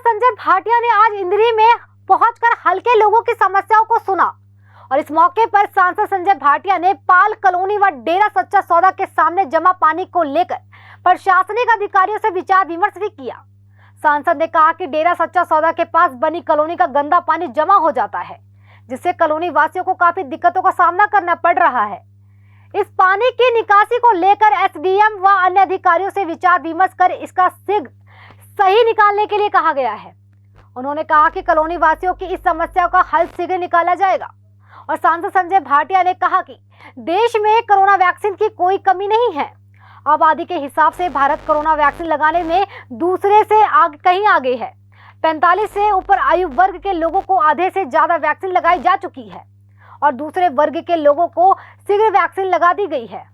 संजय भाटिया ने आज इंद्री में पहुंचकर हल्के लोगों की समस्याओं को सुना और इस मौके पर सांसद संजय भाटिया ने पाल कॉलोनी व डेरा सच्चा सौदा के सामने जमा पानी को लेकर प्रशासनिक अधिकारियों से विचार विमर्श भी किया। सांसद ने कहा कि डेरा सच्चा सौदा के पास बनी कॉलोनी का गंदा पानी जमा हो जाता है, जिससे कॉलोनी वासियों को काफी दिक्कतों का सामना करना पड़ रहा है। इस पानी की निकासी को लेकर एसडीएम व अन्य अधिकारियों से विचार विमर्श कर इसका शीघ्र सही निकालने के लिए कहा गया है। उन्होंने कहा कि कॉलोनी वासियों की इस समस्या का हल शीघ्र निकाला जाएगा और सांसद संजय भाटिया ने कहा कि देश में कोरोना वैक्सीन की कोई कमी नहीं है। आबादी के हिसाब से भारत कोरोना वैक्सीन लगाने में दूसरे से कहीं आगे है। 45 से ऊपर आयु वर्ग के लोगों को आधे से ज्यादा वैक्सीन लगाई जा चुकी है और दूसरे वर्ग के लोगों को शीघ्र वैक्सीन लगा दी गई है,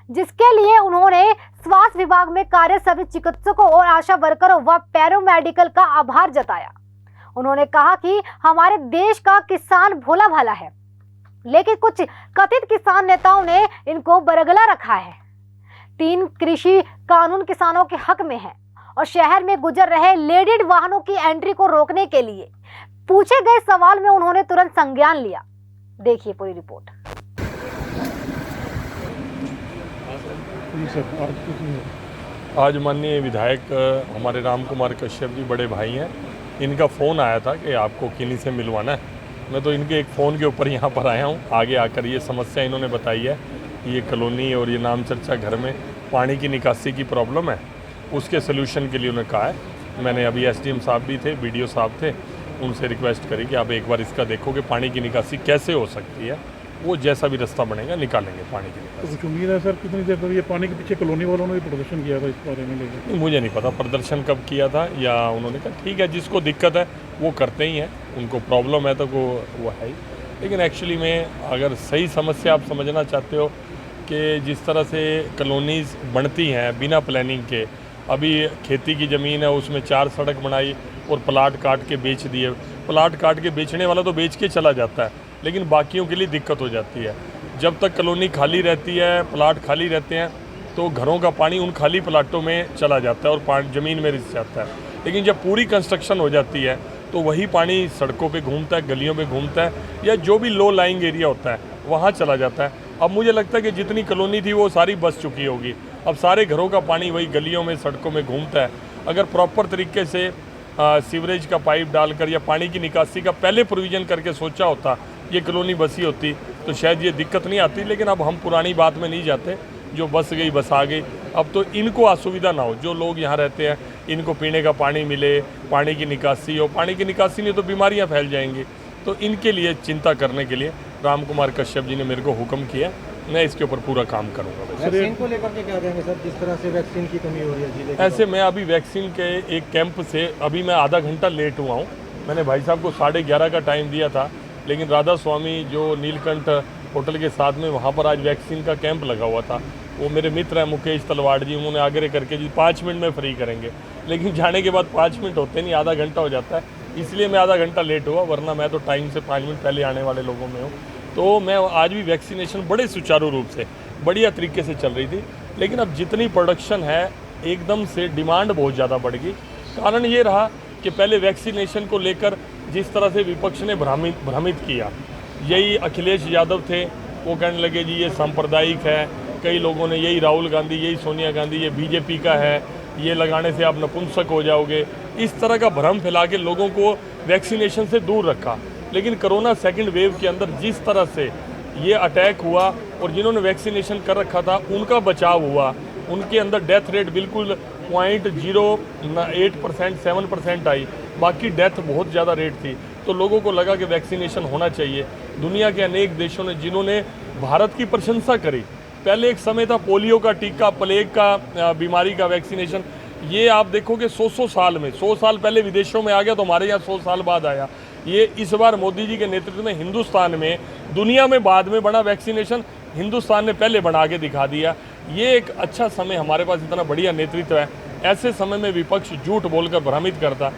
जिसके लिए उन्होंने स्वास्थ्य विभाग में कार्य सभी चिकित्सकों और आशा वर्करों व पैरामेडिकल का आभार जताया। उन्होंने कहा कि हमारे देश का किसान भोला भाला है, लेकिन कुछ कथित किसान नेताओं ने इनको बरगला रखा है। 3 कृषि कानून किसानों के हक में है और शहर में गुजर रहे लेडेड वाहनों की एंट्री को रोकने के लिए पूछे गए सवाल में उन्होंने तुरंत संज्ञान लिया। देखिए पूरी रिपोर्ट। आज माननीय विधायक हमारे राम कुमार कश्यप जी बड़े भाई हैं, इनका फ़ोन आया था कि आपको किन्हीं से मिलवाना है। मैं तो इनके एक फ़ोन के ऊपर यहाँ पर आया हूँ। आगे आकर ये समस्या इन्होंने बताई है कि ये कॉलोनी और ये नाम चर्चा घर में पानी की निकासी की प्रॉब्लम है, उसके सलूशन के लिए उन्होंने कहा है। मैंने अभी एसडीएम साहब भी थे, बीडीओ साहब थे, उनसे रिक्वेस्ट करी कि आप एक बार इसका देखो कि पानी की निकासी कैसे हो सकती है। वो जैसा भी रास्ता बनेगा निकालेंगे पानी की निकासी। तो कुछ उम्मीद है सर कितनी देर पर ये पानी के पीछे कॉलोनी वालों ने भी प्रदर्शन किया था इस बारे में लेकर? मुझे नहीं पता प्रदर्शन कब किया था, या उन्होंने कहा ठीक है जिसको दिक्कत है वो करते ही हैं, उनको प्रॉब्लम है तो वो है ही। लेकिन एक्चुअली में अगर सही समस्या आप समझना चाहते हो कि जिस तरह से कॉलोनीज़ बनती हैं बिना प्लानिंग के, अभी खेती की ज़मीन है उसमें 4 सड़क बनाई और प्लाट काट के बेच दिए। प्लाट काट के बेचने वाला तो बेच के चला जाता है, लेकिन बाकियों के लिए दिक्कत हो जाती है। जब तक कॉलोनी खाली रहती है, प्लाट खाली रहते हैं, तो घरों का पानी उन खाली प्लाटों में चला जाता है और ज़मीन में रिस जाता है। लेकिन जब पूरी कंस्ट्रक्शन हो जाती है तो वही पानी सड़कों पे घूमता है, गलियों में घूमता है, या जो भी लो लाइंग एरिया होता है वहाँ चला जाता है। अब मुझे लगता है कि जितनी कॉलोनी थी वो सारी बस चुकी होगी। अब सारे घरों का पानी वही गलियों में, सड़कों में घूमता है। अगर प्रॉपर तरीके से सीवरेज का पाइप डालकर या पानी की निकासी का पहले प्रोविज़न करके सोचा होता, ये कॉलोनी बसी होती, तो शायद ये दिक्कत नहीं आती। लेकिन अब हम पुरानी बात में नहीं जाते, जो बस गई बस आ गई। अब तो इनको असुविधा ना हो, जो लोग यहाँ रहते हैं इनको पीने का पानी मिले, पानी की निकासी हो। पानी की निकासी नहीं तो बीमारियाँ फैल जाएंगी। तो इनके लिए चिंता करने के लिए राम कुमार कश्यप जी ने मेरे को हुक्म किया, मैं इसके ऊपर पूरा काम करूँगा। वैक्सीन को लेकर के क्या कहेंगे सर, जिस तरह से वैक्सीन की कमी हो रही है जिले की? ऐसे मैं अभी वैक्सीन के एक कैंप से अभी मैं आधा घंटा लेट हुआ हूँ। मैंने भाई साहब को 11:30 का टाइम दिया था, लेकिन राधा स्वामी जो नीलकंठ होटल के साथ में वहाँ पर आज वैक्सीन का कैंप लगा हुआ था। वो मेरे मित्र हैं मुकेश तलवाड़ जी, उन्होंने आग्रह करके जी 5 मिनट में फ्री करेंगे, लेकिन जाने के बाद 5 मिनट होते नहीं, आधा घंटा हो जाता है। इसलिए मैं आधा घंटा लेट हुआ, वरना मैं तो टाइम से 5 मिनट पहले आने वाले लोगों में हूँ। तो मैं आज भी वैक्सीनेशन बड़े सुचारू रूप से बढ़िया तरीके से चल रही थी। लेकिन अब जितनी प्रोडक्शन है एकदम से डिमांड बहुत ज़्यादा बढ़ गई। कारण ये रहा कि पहले वैक्सीनेशन को लेकर जिस तरह से विपक्ष ने भ्रमित किया, यही अखिलेश यादव थे, वो कहने लगे जी ये सांप्रदायिक है, कई लोगों ने यही राहुल गांधी, यही सोनिया गांधी, ये बीजेपी का है, ये लगाने से आप नपुंसक हो जाओगे। इस तरह का भ्रम फैला के लोगों को वैक्सीनेशन से दूर रखा। लेकिन कोरोना सेकंड वेव के अंदर जिस तरह से ये अटैक हुआ और जिन्होंने वैक्सीनेशन कर रखा था उनका बचाव हुआ, उनके अंदर डेथ रेट बिल्कुल 0.08%, 7% आई, बाकी डेथ बहुत ज़्यादा रेट थी। तो लोगों को लगा कि वैक्सीनेशन होना चाहिए। दुनिया के अनेक देशों ने जिन्होंने भारत की प्रशंसा करी, पहले एक समय था पोलियो का टीका, प्लेग का बीमारी का वैक्सीनेशन, ये आप देखोगे 100 साल में, 100 साल पहले विदेशों में आ गया तो हमारे यहाँ 100 साल बाद आया। ये इस बार मोदी जी के नेतृत्व में हिंदुस्तान में, दुनिया में बाद में बना वैक्सीनेशन हिंदुस्तान ने पहले बना के दिखा दिया। ये एक अच्छा समय, हमारे पास इतना बढ़िया नेतृत्व है। ऐसे समय में विपक्ष झूठ बोलकर भ्रमित करता।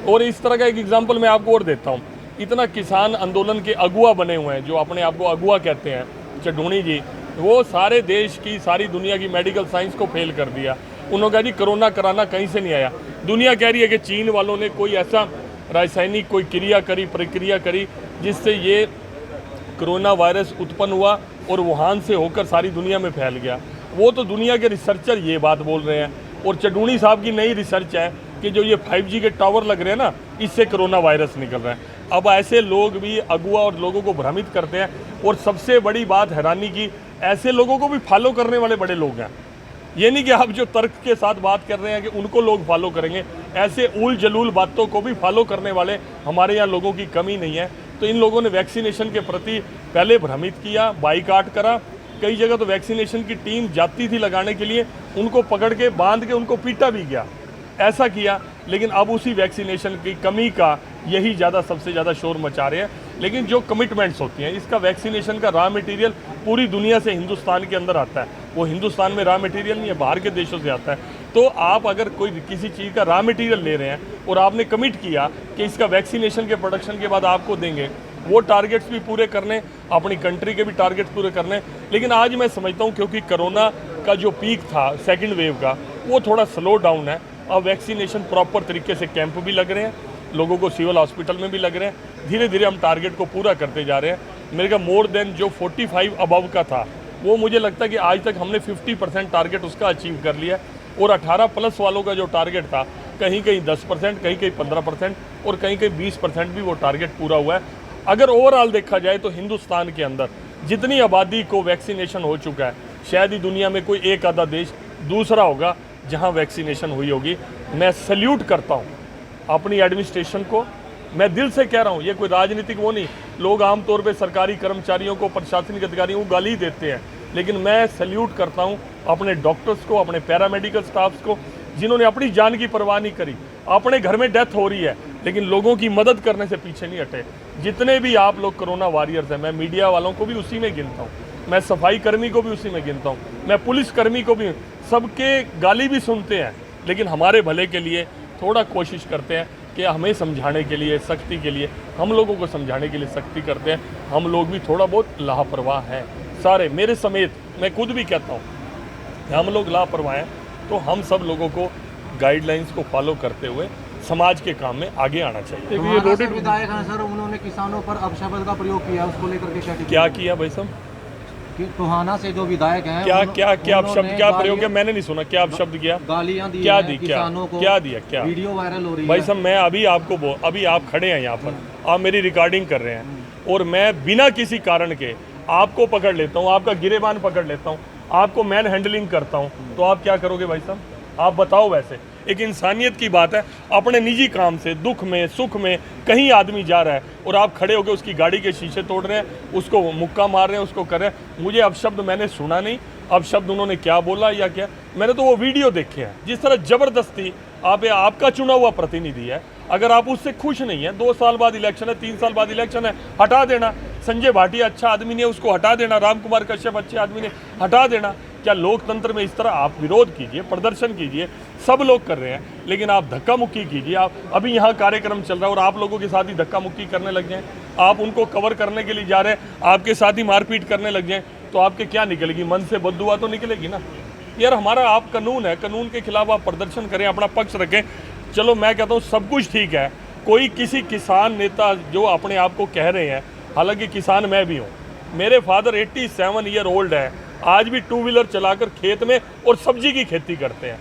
और इस तरह का एक एग्जाम्पल मैं आपको और देता हूँ। इतना किसान आंदोलन के अगुआ बने हुए हैं, जो अपने आप को अगुआ कहते हैं, चढ़ूणी जी, वो सारे देश की, सारी दुनिया की मेडिकल साइंस को फेल कर दिया। उन्होंने कहा जी कोरोना कराना कहीं से नहीं आया। दुनिया कह रही है कि चीन वालों ने कोई ऐसा रासायनिक कोई प्रक्रिया करी जिससे ये कोरोना वायरस उत्पन्न हुआ और वुहान से होकर सारी दुनिया में फैल गया। वो तो दुनिया के रिसर्चर ये बात बोल रहे हैं। और चडूणी साहब की नई रिसर्च है कि जो ये 5G के टावर लग रहे हैं ना, इससे कोरोना वायरस निकल रहा है। अब ऐसे लोग भी अगुआ और लोगों को भ्रमित करते हैं। और सबसे बड़ी बात हैरानी की, ऐसे लोगों को भी फॉलो करने वाले बड़े लोग हैं। ये नहीं कि आप जो तर्क के साथ बात कर रहे हैं कि उनको लोग फॉलो करेंगे, ऐसे उल जलूल बातों को भी फॉलो करने वाले हमारे यहाँ लोगों की कमी नहीं है। तो इन लोगों ने वैक्सीनेशन के प्रति पहले भ्रमित किया, बाईकाट करा। कई जगह तो वैक्सीनेशन की टीम जाती थी लगाने के लिए, उनको पकड़ के बांध के उनको पीटा भी गया, ऐसा किया। लेकिन अब उसी वैक्सीनेशन की कमी का यही सबसे ज़्यादा शोर मचा रहे हैं। लेकिन जो कमिटमेंट्स होती हैं, इसका वैक्सीनेशन का रॉ मटेरियल पूरी दुनिया से हिंदुस्तान के अंदर आता है। वो हिंदुस्तान में रॉ मटेरियल नहीं है, बाहर के देशों से आता है। तो आप अगर कोई किसी चीज़ का रॉ मटेरियल ले रहे हैं और आपने कमिट किया कि इसका वैक्सीनेशन के प्रोडक्शन के बाद आपको देंगे, वो टारगेट्स भी पूरे करने, अपनी कंट्री के भी टारगेट्स पूरे करने। लेकिन आज मैं समझता हूँ क्योंकि कोरोना का जो पीक था सेकंड वेव का, वो थोड़ा स्लो डाउन है। अब वैक्सीनेशन प्रॉपर तरीके से कैंप भी लग रहे हैं, लोगों को सिविल हॉस्पिटल में भी लग रहे हैं। धीरे धीरे हम टारगेट को पूरा करते जा रहे हैं। मेरे का मोर देन जो 45 अबव का था, वो मुझे लगता है कि आज तक हमने 50% टारगेट उसका अचीव कर लिया। और 18+ वालों का जो टारगेट था, कहीं कहीं 10%, कहीं कहीं 15% और कहीं कहीं 20% भी वो टारगेट पूरा हुआ है। अगर ओवरऑल देखा जाए तो हिंदुस्तान के अंदर जितनी आबादी को वैक्सीनेशन हो चुका है, शायद ही दुनिया में कोई एक आधा देश दूसरा होगा जहां वैक्सीनेशन हुई होगी। मैं सल्यूट करता हूं अपनी एडमिनिस्ट्रेशन को। मैं दिल से कह रहा हूं, ये कोई राजनीतिक वो नहीं। लोग आमतौर पे सरकारी कर्मचारियों को, प्रशासनिक अधिकारियों को गाली देते हैं, लेकिन मैं सल्यूट करता हूं अपने डॉक्टर्स को, अपने पैरामेडिकल स्टाफ्स को, जिन्होंने अपनी जान की परवाह नहीं करी। अपने घर में डेथ हो रही है लेकिन लोगों की मदद करने से पीछे नहीं हटे। जितने भी आप लोग कोरोना वॉरियर्स हैं, मैं मीडिया वालों को भी उसी में गिनता हूँ, मैं सफाई कर्मी को भी उसी में गिनता हूँ, मैं पुलिस कर्मी को भी। सबके गाली भी सुनते हैं, लेकिन हमारे भले के लिए थोड़ा कोशिश करते हैं कि हमें समझाने के लिए, सख्ती के लिए, हम लोगों को समझाने के लिए सख्ती करते हैं। हम लोग भी थोड़ा बहुत लापरवाह हैं सारे, मेरे समेत। मैं खुद भी कहता हूँ कि हम लोग लापरवाह हैं। तो हम सब लोगों को गाइडलाइंस को फॉलो करते हुए समाज के काम में आगे आना चाहिए। टोहाना से विधायक हैं सर, उन्होंने किसानों पर अपशब्द का प्रयोग किया, उसको लेकर के क्या किया भाई साहब? टोहाना से जो विधायक हैं, क्या अपशब्द, क्या प्रयोग किया? मैंने नहीं सुना। क्या अपशब्द किया? गालियां दी, क्या दी? किसानों को क्या दिया? क्या वीडियो वायरल हो रही है भाई साहब? मैं अभी आपको अभी आप खड़े हैं यहाँ पर, आप मेरी रिकॉर्डिंग कर रहे हैं और मैं बिना किसी कारण के आपको पकड़ लेता हूँ, आपका गिरेबान पकड़ लेता हूँ, आपको मैन हैंडलिंग करता हूँ, तो आप क्या करोगे भाई साहब? आप बताओ। वैसे एक इंसानियत की बात है, अपने निजी काम से, दुख में सुख में कहीं आदमी जा रहा है और आप खड़े होकर उसकी गाड़ी के शीशे तोड़ रहे हैं, उसको मुक्का मार रहे हैं, उसको कर रहे हैं। मुझे अपशब्द मैंने सुना नहीं, अपशब्द उन्होंने क्या बोला या क्या, मैंने तो वो वीडियो देखे हैं। जिस तरह ज़बरदस्ती आपका चुना हुआ प्रतिनिधि है, अगर आप उससे खुश नहीं है, 2 साल बाद इलेक्शन है, 3 साल बाद इलेक्शन है, हटा देना। संजय भाटिया अच्छा आदमी ने, उसको हटा देना। राम कुमार कश्यप अच्छे आदमी ने, हटा देना। क्या लोकतंत्र में इस तरह आप विरोध कीजिए, प्रदर्शन कीजिए, सब लोग कर रहे हैं, लेकिन आप धक्का मुक्की कीजिए। आप अभी यहाँ कार्यक्रम चल रहा है और आप लोगों के साथ ही धक्का मुक्की करने लग जाएं, आप उनको कवर करने के लिए जा रहे हैं, आपके साथ ही मारपीट करने लग जाएं, तो आपके क्या निकलेगी? मन से बददुआ तो निकलेगी ना यार। हमारा आप कानून है, कानून के खिलाफ आप प्रदर्शन करें, अपना पक्ष रखें। चलो मैं कहता हूँ सब कुछ ठीक है। कोई किसी किसान नेता जो अपने आप को कह रहे हैं, हालांकि किसान मैं भी हूँ, मेरे फादर 87 ईयर ओल्ड है, आज भी 2 व्हीलर चलाकर खेत में और सब्जी की खेती करते हैं।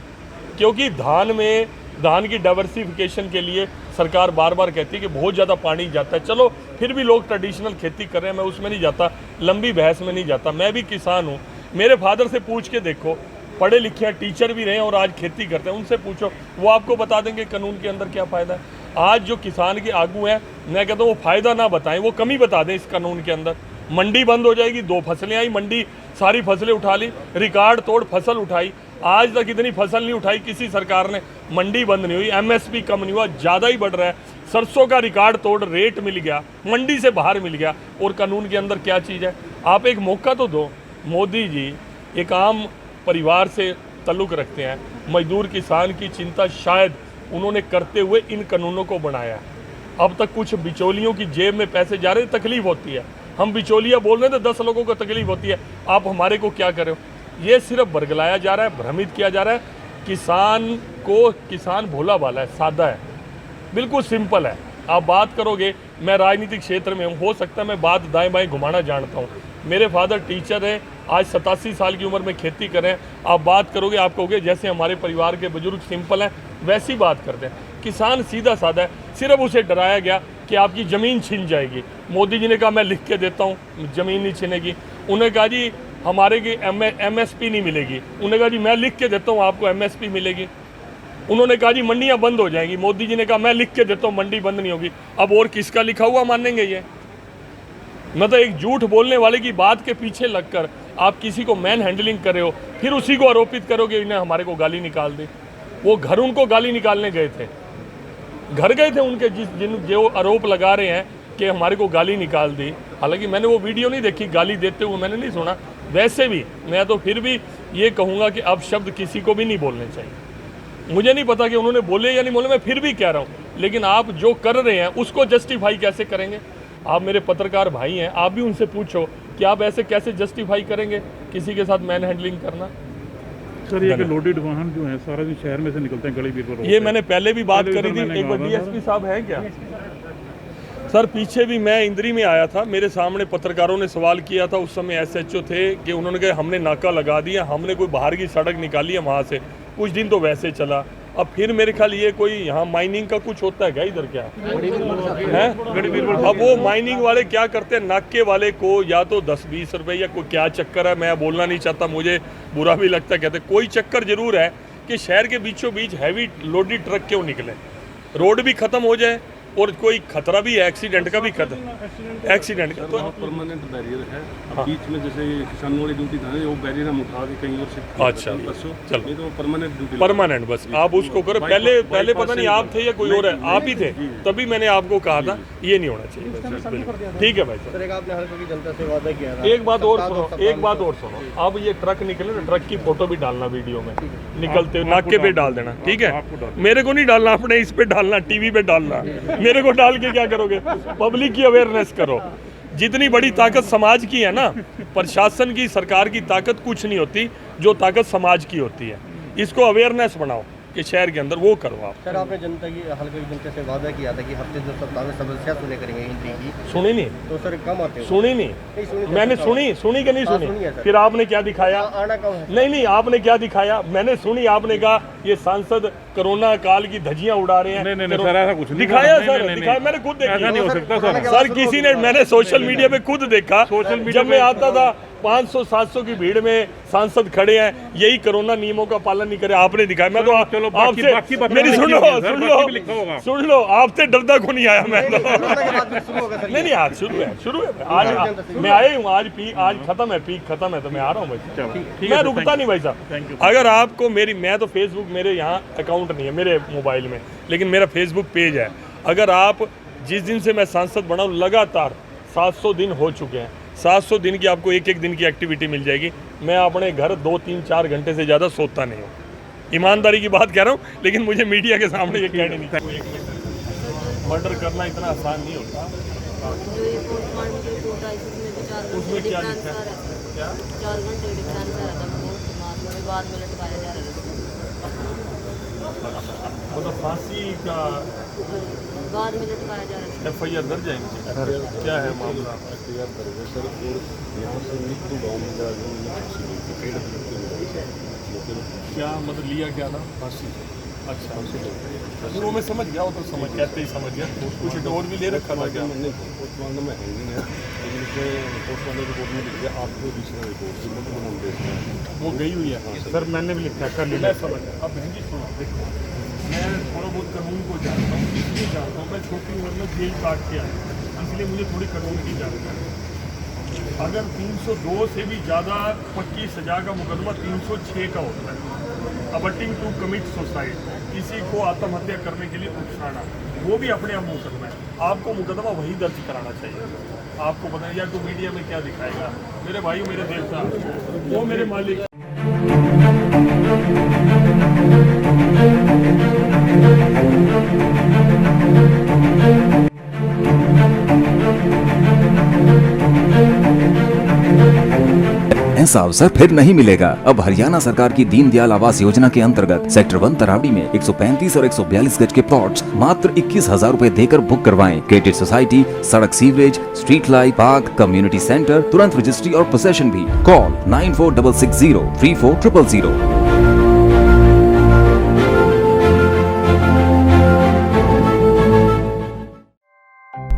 क्योंकि धान की डाइवर्सिफिकेशन के लिए सरकार बार बार कहती है कि बहुत ज़्यादा पानी जाता है। चलो फिर भी लोग ट्रेडिशनल खेती कर रहे हैं, मैं उसमें नहीं जाता, लंबी बहस में नहीं जाता। मैं भी किसान हूँ, मेरे फादर से पूछ के देखो, पढ़े लिखे हैं, टीचर भी रहे हैं और आज खेती करते हैं, उनसे पूछो, वो आपको बता देंगे कानून के अंदर क्या फ़ायदा है। आज जो किसान के आगू हैं, मैं कहता हूँ वो फ़ायदा ना बताएं, वो कमी बता दें इस कानून के अंदर। मंडी बंद हो जाएगी, 2 फसलें आई, मंडी सारी फसलें उठा ली, रिकॉर्ड तोड़ फसल उठाई। आज तक इतनी फसल नहीं उठाई किसी सरकार ने, मंडी बंद नहीं हुई, एमएसपी कम नहीं हुआ, ज़्यादा ही बढ़ रहा है। सरसों का रिकॉर्ड तोड़ रेट मिल गया, मंडी से बाहर मिल गया, और कानून के अंदर क्या चीज़ है? आप एक मौका तो दो। मोदी जी एक आम परिवार से ताल्लुक़ रखते हैं, मजदूर किसान की चिंता शायद उन्होंने करते हुए इन कानूनों को बनाया। अब तक कुछ बिचौलियों की जेब में पैसे जा रहे, तकलीफ होती है। हम बिचौलिया बोल रहे हैं तो 10 लोगों को तकलीफ होती है, आप हमारे को क्या कर रहे हो? ये सिर्फ बरगलाया जा रहा है, भ्रमित किया जा रहा है। किसान भोला भाला है, सादा है, बिल्कुल सिंपल है। आप बात करोगे, मैं राजनीतिक क्षेत्र में हूँ, हो सकता है मैं बात दाएं बाएं घुमाना जानता हूँ। मेरे फादर टीचर हैं, आज 87 साल की उम्र में खेती कर रहे हैं। आप बात करोगे, आप कहोगे जैसे हमारे परिवार के बुजुर्ग सिंपल हैं, वैसी बात करते हैं। किसान सीधा साधा है, सिर्फ उसे डराया गया कि आपकी ज़मीन छिन जाएगी। मोदी जी ने कहा मैं लिख के देता हूँ, ज़मीन नहीं छिनेगी। उन्होंने कहा जी हमारे की MSP नहीं मिलेगी। उन्होंने कहा जी मैं लिख के देता हूँ आपको MSP मिलेगी। उन्होंने कहा जी मंडियाँ बंद हो जाएंगी। मोदी जी ने कहा मैं लिख के देता हूँ मंडी बंद नहीं होगी। अब और किसका लिखा हुआ मानेंगे ये? मतलब एक झूठ बोलने वाले की बात के पीछे लगकर आप किसी को मैन हैंडलिंग कर रहे हो, फिर उसी को आरोपित करोगे इन्हें हमारे को गाली निकाल दी। वो घर उनको गाली निकालने गए थे, घर गए थे उनके जो आरोप लगा रहे हैं कि हमारे को गाली निकाल दी। हालांकि मैंने वो वीडियो नहीं देखी, गाली देते हुए मैंने नहीं सुना। वैसे भी मैं तो फिर भी ये कहूँगा कि अब शब्द किसी को भी नहीं बोलने चाहिए। मुझे नहीं पता कि उन्होंने बोले या नहीं बोले, मैं फिर भी कह रहा हूँ। लेकिन आप जो कर रहे हैं उसको जस्टिफाई कैसे करेंगे? आप मेरे पत्रकार भाई हैं, आप भी उनसे पूछो कि आप ऐसे कैसे जस्टिफाई करेंगे किसी के साथ मैन हैंडलिंग करना। सर ये लोडेड वाहन जो है सारा दिन शहर में से निकलते हैं, गली बीच पर। ये मैंने पहले भी बात करी थी। एक बार DSP साहब हैं क्या? सर पीछे भी मैं इंद्री में आया था, मेरे सामने पत्रकारों ने सवाल किया था। उस समय SHO थे कि उन्होंने कहा हमने नाका लगा दिया, हमने कोई बाहर की सड़क निकाली है वहाँ से। कुछ दिन तो वैसे चला, अब फिर मेरे ख्याल ये कोई यहाँ माइनिंग का कुछ होता है क्या इधर क्या है? अब वो माइनिंग वाले क्या करते हैं, नाके वाले को या तो 10-20 रुपए या कोई क्या चक्कर है, मैं बोलना नहीं चाहता, मुझे बुरा भी लगता है। कहते कोई चक्कर जरूर है कि शहर के बीचों बीच हैवी लोडेड ट्रक क्यों निकले, रोड भी खत्म हो जाए और कोई खतरा भी है, एक्सीडेंट का भी खतरा, एक्सीडेंट का। तो परमानेंट बैरियर है। हाँ। बीच में जैसे किसानों वाली ड्यूटी था वो बैरियर हम उठा के कहीं और शिफ्ट। अच्छा चलो, नहीं तो परमानेंट ड्यूटी, परमानेंट बस आप उसको करो। पहले पता नहीं आप थे या कोई और है, आप ही थे, तभी मैंने आपको कहा था ये नहीं होना चाहिए। ठीक है भाई साहब, आपने हल्का की जनता से वादा किया था। एक बात और सुनो, अब ये ट्रक निकले ना, ट्रक की फोटो भी डालना वीडियो में, निकलते नाके पे डाल देना, ठीक है? मेरे को नहीं डालना, अपने इस पे डालना, टीवी पे डालना। मेरे को डाल के क्या करोगे? पब्लिक की अवेयरनेस करो। जितनी बड़ी ताकत समाज की है ना, प्रशासन की, सरकार की ताकत कुछ नहीं होती, जो ताकत समाज की होती है। इसको अवेयरनेस बनाओ कि शहर के अंदर वो करो आप। सर आपने जनता की हल्का की जनता से वादा किया था कि हफ्ते 2 सप्ताह में समस्या सुने करेंगे हिंदी की, सुनी नहीं तो सर कम आते हो? सुनी नहीं, मैंने सुनी कि नहीं सुनी? फिर आपने क्या दिखाया? आना कम है। नहीं, आपने क्या दिखाया? मैंने सुनी, आपने कहा ये सांसद कोरोना काल की धज्जियां उड़ा रहे हैं। नहीं सर ऐसा कुछ नहीं दिखाया सर, दिखाया, मैंने खुद देखा। ऐसा नहीं हो सकता सर किसी ने, मैंने सोशल मीडिया पे खुद देखा, जब मैं आता था 500-700 की भीड़ में सांसद खड़े हैं, यही कोरोना नियमों का पालन नहीं करे। आपने दिखाया, मैं तो आपसे मेरी सुन लो, आपसे डरदा को नहीं आया मैं तो। नहीं आज शुरू है। आज मैं आया हूँ, आज खत्म है, पीक खत्म है, तो मैं आ रहा हूँ भाई, मैं रुकता नहीं भाई साहब। अगर आपको मैं तो फेसबुक, मेरे यहाँ अकाउंट नहीं है मेरे मोबाइल में, लेकिन मेरा फेसबुक पेज है। अगर आप, जिस दिन से मैं सांसद बना हूँ, लगातार 700 दिन हो चुके हैं, 700 दिन की आपको एक दिन की एक्टिविटी मिल जाएगी। मैं अपने घर 2-3-4 घंटे से ज़्यादा सोता नहीं हूँ, ईमानदारी की बात कह रहा हूँ। लेकिन मुझे मीडिया के सामने ये कहने नहीं चाहिए। मर्डर करना इतना आसान नहीं होता। उसमें क्या लिखा है? क्या 4 घंटे डिफरेंस है, तब बाद में लटकाया जा रहा है। मतलब फांसी का बाद में लटकाया जा रहा है। FIR दर्ज जाएंगे? क्या है मामला? FIR दर्ज है सर। और यहाँ से निकलू गाँव में क्या मतलब लिया क्या था? फांसी। अच्छा, वो मैं समझ गया, वो तो समझ कहते ही समझ गया। कुछ और भी ले रखा था क्या? पोस्टमार्टम में हैंगिंग है, लेकिन उसमें पोस्टमार्टम रिपोर्ट में लिख दिया आपको दूसरा रिपोर्ट वो गई हुई है। सर मैंने भी लिखा कर मैं समझ गया। अब बहन जी सुनो, देखो मैं थोड़ा बहुत कानून को जानता हूँ, इसलिए जानता हूँ। मैं छोटी उम्र में जेल काट के आया, इसलिए मुझे थोड़ी कानून की जानकारी है। अगर 302 से भी ज़्यादा पक्की सजा का मुकदमा 306 का होता है, अबटिंग टू कमिट सुसाइड, किसी को आत्महत्या करने के लिए उकसाना, वो भी अपने आप मुकदमा है। आपको मुकदमा वही दर्ज कराना चाहिए। आपको पता है या तो मीडिया में क्या दिखाएगा? मेरे भाई, मेरे देवता, वो मेरे मालिक। ऐसा अवसर फिर नहीं मिलेगा। अब हरियाणा सरकार की दीनदयाल आवास योजना के अंतर्गत सेक्टर 1 तरावड़ी में 135 और 142 गज के प्लॉट्स मात्र 21,000 रूपए देकर बुक करवाएं। क्रेडिट सोसाइटी, सड़क, sewerage, street light, park, community centre, तुरंत रजिस्ट्री और पोसेशन भी। कॉल 9466034000।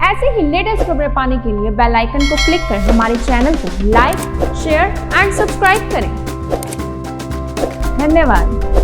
ऐसे ही लेटेस्ट खबरें पाने के लिए बेल आइकन को क्लिक कर हमारे चैनल को लाइक, शेयर एंड सब्सक्राइब करें। धन्यवाद।